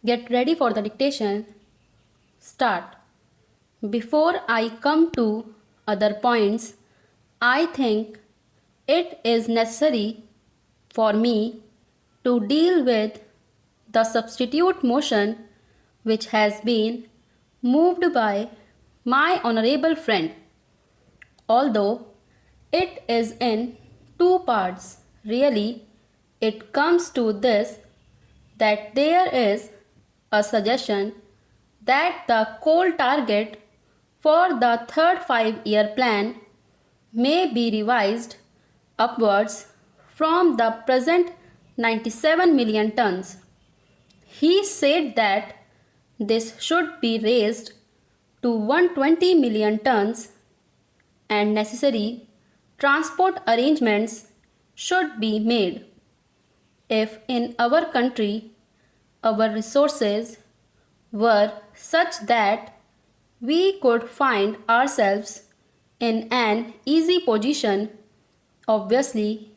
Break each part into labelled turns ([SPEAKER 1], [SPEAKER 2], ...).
[SPEAKER 1] Get ready for the dictation. Start. Before I come to other points, I think it is necessary for me to deal with the substitute motion which has been moved by my honorable friend. Although it is in two parts, really, it comes to this that there is a suggestion that the coal target for the third 5-year plan may be revised upwards from the present 97 million tons. He said that this should be raised to 120 million tons and necessary transport arrangements should be made. If in our country our resources were such that we could find ourselves in an easy position, obviously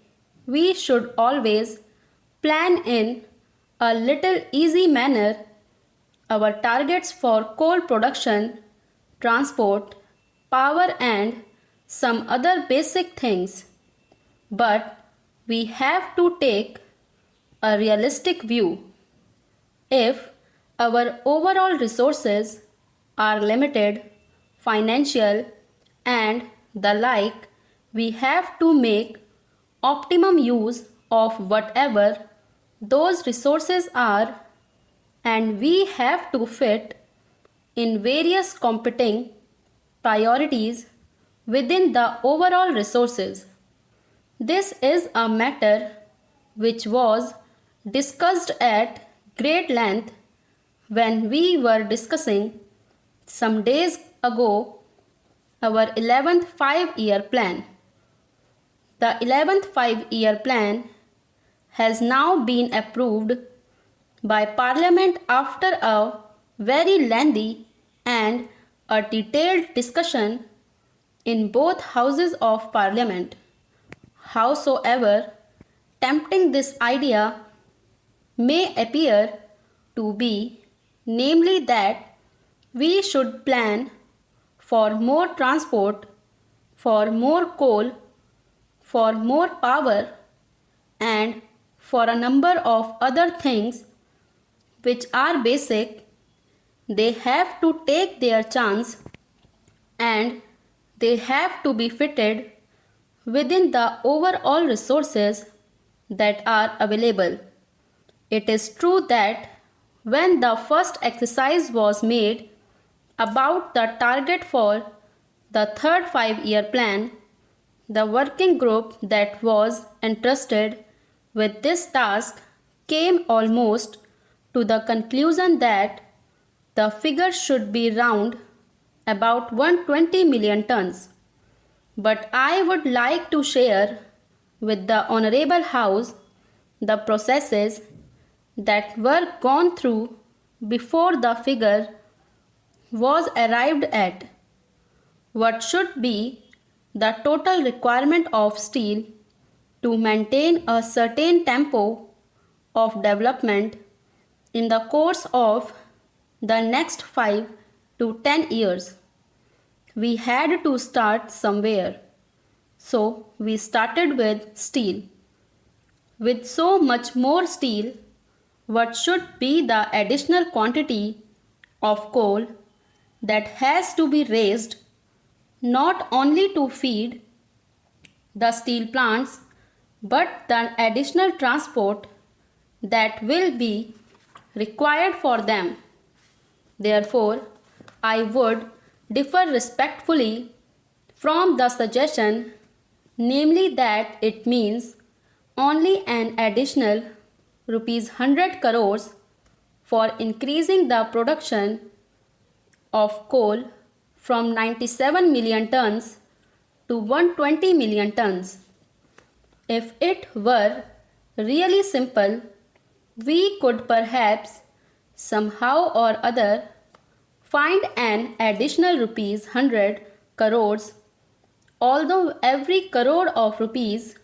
[SPEAKER 1] we should always plan in a little easy manner our targets for coal production, transport, power and some other basic things. But we have to take a realistic view. If our overall resources are limited, financial and the like, we have to make optimum use of whatever those resources are, and we have to fit in various competing priorities within the overall resources. This is a matter which was discussed at great length when we were discussing some days ago our 11th 5-year plan. The 11th 5-year plan has now been approved by Parliament after a very lengthy and a detailed discussion in both houses of Parliament. Howsoever tempting this idea may appear to be, namely that we should plan for more transport, for more coal, for more power, and for a number of other things which are basic, they have to take their chance and they have to be fitted within the overall resources that are available. It is true that when the first exercise was made about the target for the third 5-year plan, the working group that was entrusted with this task came almost to the conclusion that the figure should be round about 120 million tons. But I would like to share with the Honorable House the processes that were gone through before the figure was arrived at. What should be the total requirement of steel to maintain a certain tempo of development in the course of the next 5 to 10 years. We had to start somewhere. So we started with steel. With so much more steel, what should be the additional quantity of coal that has to be raised not only to feed the steel plants but the additional transport that will be required for them. Therefore, I would differ respectfully from the suggestion, namely that it means only an additional rupees 100 crores for increasing the production of coal from 97 million tons to 120 million tons. If it were really simple, we could perhaps somehow or other find an additional rupees 100 crores, although every crore of rupees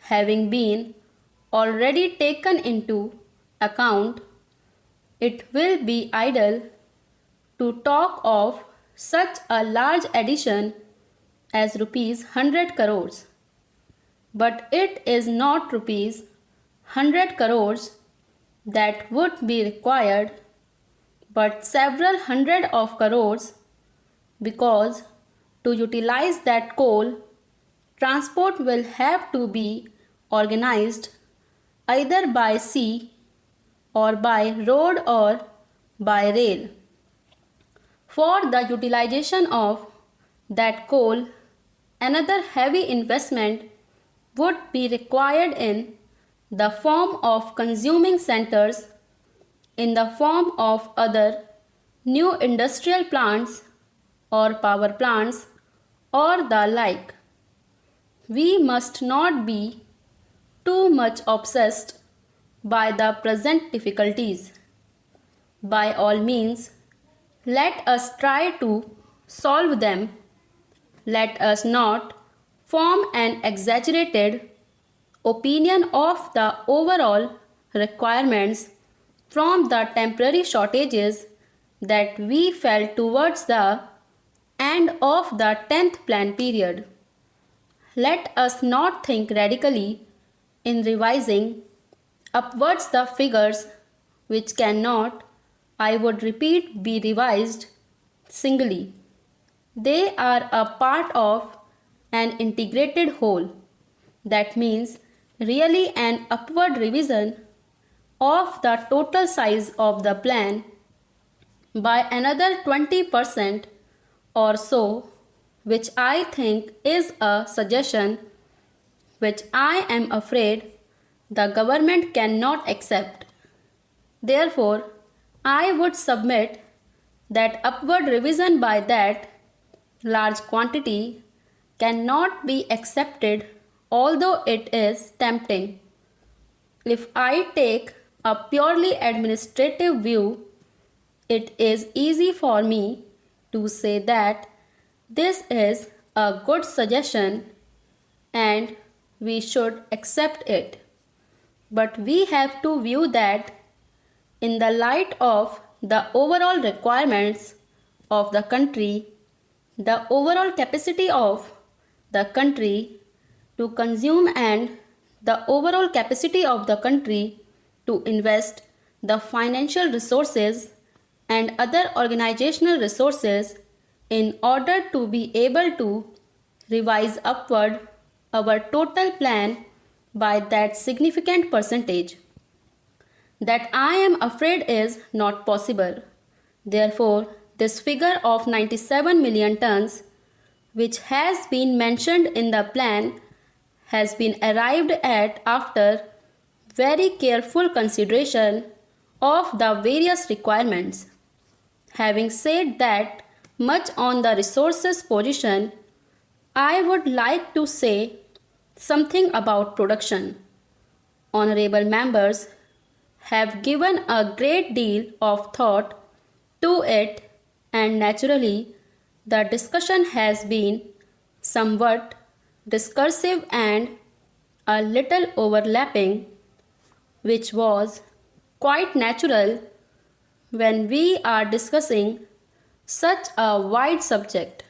[SPEAKER 1] having been already taken into account, it will be idle to talk of such a large addition as rupees 100 crores. But it is not rupees 100 crores that would be required, but several hundred of crores, because to utilize that coal, transport will have to be organized either by sea or by road or by rail. For the utilization of that coal, another heavy investment would be required in the form of consuming centers, in the form of other new industrial plants or power plants or the like. We must not be too much obsessed by the present difficulties. By all means, let us try to solve them. Let us not form an exaggerated opinion of the overall requirements from the temporary shortages that we felt towards the end of the 10th plan period. Let us not think radically in revising upwards the figures which cannot, I would repeat, be revised singly. They are a part of an integrated whole. That means really an upward revision of the total size of the plan by another 20% or so, which I think is a suggestion which I am afraid the government cannot accept. Therefore, I would submit that upward revision by that large quantity cannot be accepted, although it is tempting. If I take a purely administrative view, it is easy for me to say that this is a good suggestion and we should accept it. But we have to view that in the light of the overall requirements of the country, the overall capacity of the country to consume, and the overall capacity of the country to invest the financial resources and other organizational resources in order to be able to revise upward our total plan by that significant percentage. That I am afraid is not possible. Therefore, this figure of 97 million tons, which has been mentioned in the plan, has been arrived at after very careful consideration of the various requirements. Having said that much on the resources position, I would like to say something about production. Honorable members have given a great deal of thought to it, and naturally the discussion has been somewhat discursive and a little overlapping, which was quite natural when we are discussing such a wide subject.